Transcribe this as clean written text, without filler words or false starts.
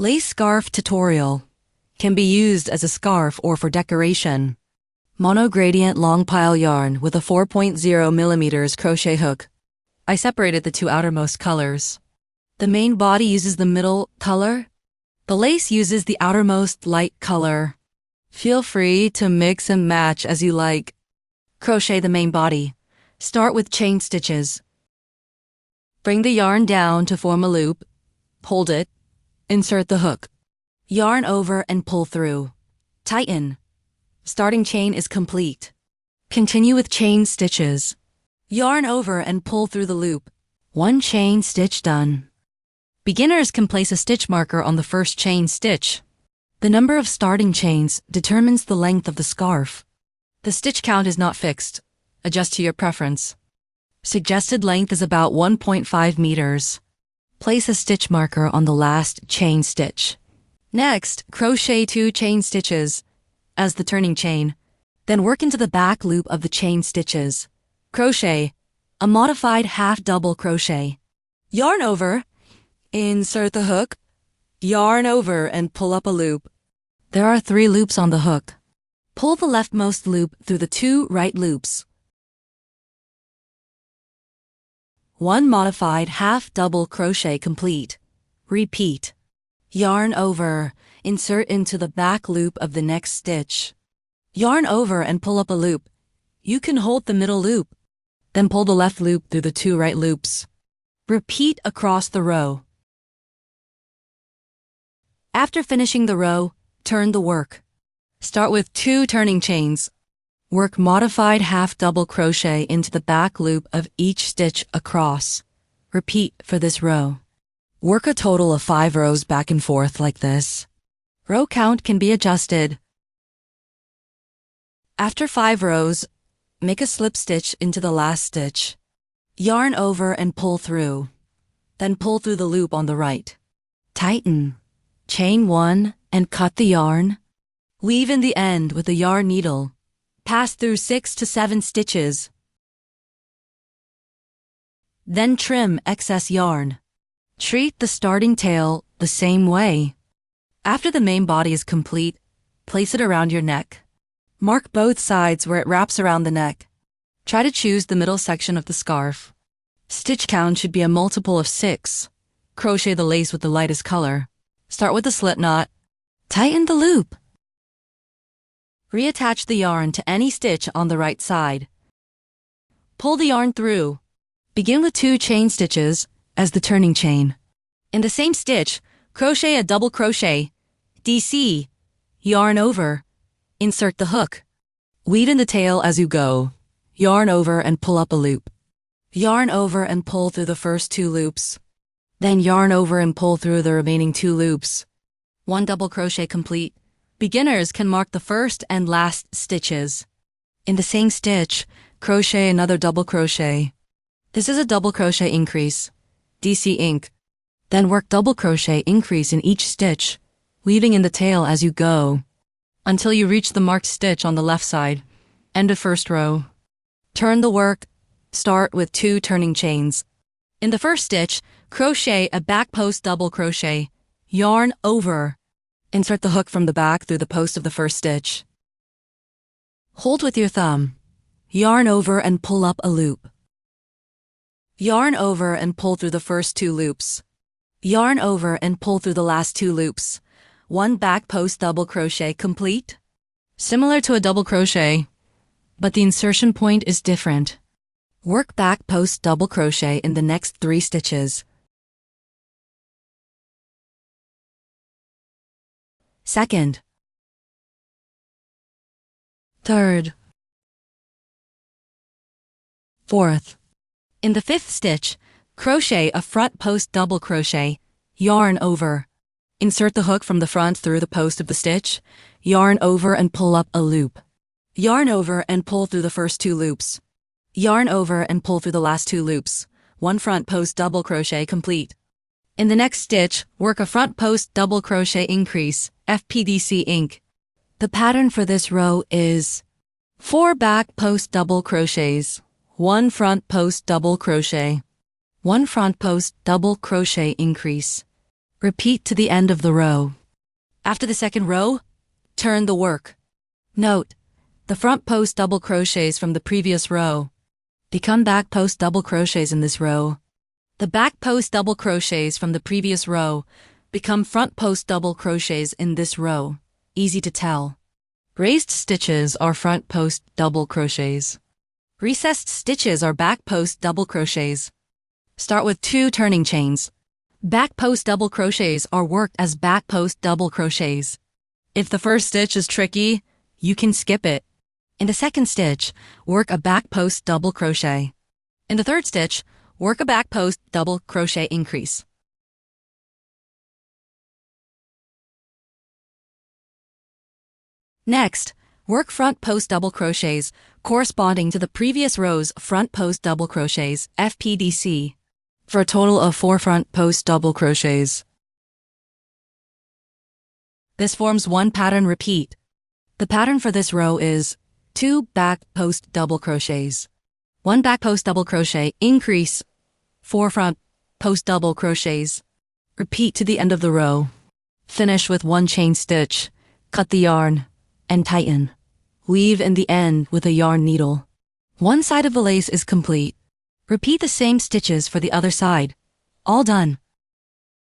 Lace scarf tutorial. Can be used as a scarf or for decoration. Monogradient long pile yarn with a 4.0 millimeters crochet hook. I separated the two outermost colors. The main body uses the middle color. The lace uses the outermost light color. Feel free to mix and match as you like. Crochet the main body. Start with chain stitches. Bring the yarn down to form a loop. Hold it. Insert the hook. Yarn over and pull through. Tighten. Starting chain is complete. Continue with chain stitches. Yarn over and pull through the loop. One chain stitch done. Beginners can place a stitch marker on the first chain stitch. The number of starting chains determines the length of the scarf. The stitch count is not fixed. Adjust to your preference. Suggested length is about 1.5 meters. Place a stitch marker on the last chain stitch. Next, crochet 2 chain stitches as the turning chain. Then work into the back loop of the chain stitches. Crochet, a modified half double crochet. Yarn over, insert the hook, yarn over and pull up a loop. There are 3 loops on the hook. Pull the leftmost loop through the 2 right loops. 1 modified half double crochet complete. Repeat. Yarn over, insert into the back loop of the next stitch. Yarn over and pull up a loop. You can hold the middle loop. Then pull the left loop through the 2 right loops. Repeat across the row. After finishing the row, turn the work. Start with 2 turning chains. Work modified half double crochet into the back loop of each stitch across. Repeat for this row. Work a total of 5 rows back and forth like this. Row count can be adjusted. After 5 rows, make a slip stitch into the last stitch. Yarn over and pull through. Then pull through the loop on the right. Tighten. Chain 1 and cut the yarn. Weave in the end with a yarn needle. Pass through 6 to 7 stitches. Then trim excess yarn. Treat the starting tail the same way. After the main body is complete, place it around your neck. Mark both sides where it wraps around the neck. Try to choose the middle section of the scarf. Stitch count should be a multiple of 6. Crochet the lace with the lightest color. Start with a slip knot. Tighten the loop. Reattach the yarn to any stitch on the right side. Pull the yarn through. Begin with 2 chain stitches as the turning chain. In the same stitch, crochet a double crochet, DC, yarn over, insert the hook. Weave in the tail as you go. Yarn over and pull up a loop. Yarn over and pull through the first 2 loops. Then yarn over and pull through the remaining 2 loops. 1 double crochet complete. Beginners can mark the first and last stitches. In the same stitch, crochet another double crochet. This is a double crochet increase, DC ink. Then work double crochet increase in each stitch, weaving in the tail as you go, until you reach the marked stitch on the left side. End of first row. Turn the work. Start with 2 turning chains. In the first stitch, crochet a back post double crochet, yarn over. Insert the hook from the back through the post of the first stitch. Hold with your thumb. Yarn over and pull up a loop. Yarn over and pull through the first 2 loops. Yarn over and pull through the last 2 loops. 1 back post double crochet complete. Similar to a double crochet, but the insertion point is different. Work back post double crochet in the next 3 stitches. Second, third, fourth. In the 5th stitch, crochet a front post double crochet, yarn over. Insert the hook from the front through the post of the stitch, yarn over and pull up a loop. Yarn over and pull through the first 2 loops. Yarn over and pull through the last 2 loops. 1 front post double crochet complete. In the next stitch, work a front post double crochet increase, FPDC ink. The pattern for this row is 4 back post double crochets, 1 front post double crochet, 1 front post double crochet increase, Repeat to the end of the row. After the second row, turn the work. Note: the front post double crochets from the previous row become back post double crochets in this row. The back post double crochets from the previous row become front post double crochets in this row. Easy to tell. Raised stitches are front post double crochets. Recessed stitches are back post double crochets. Start with 2 turning chains. Back post double crochets are worked as back post double crochets. If the first stitch is tricky, you can skip it. In the second stitch, work a back post double crochet. In the third stitch, work a back post double crochet increase. Next, work front post double crochets corresponding to the previous row's front post double crochets, FPDC, for a total of 4 front post double crochets. This forms one pattern repeat. The pattern for this row is 2 back post double crochets, 1 back post double crochet increase, 4 front post double crochets. Repeat to the end of the row. Finish with 1 chain stitch, cut the yarn, and tighten. Weave in the end with a yarn needle. One side of the lace is complete. Repeat the same stitches for the other side. All done.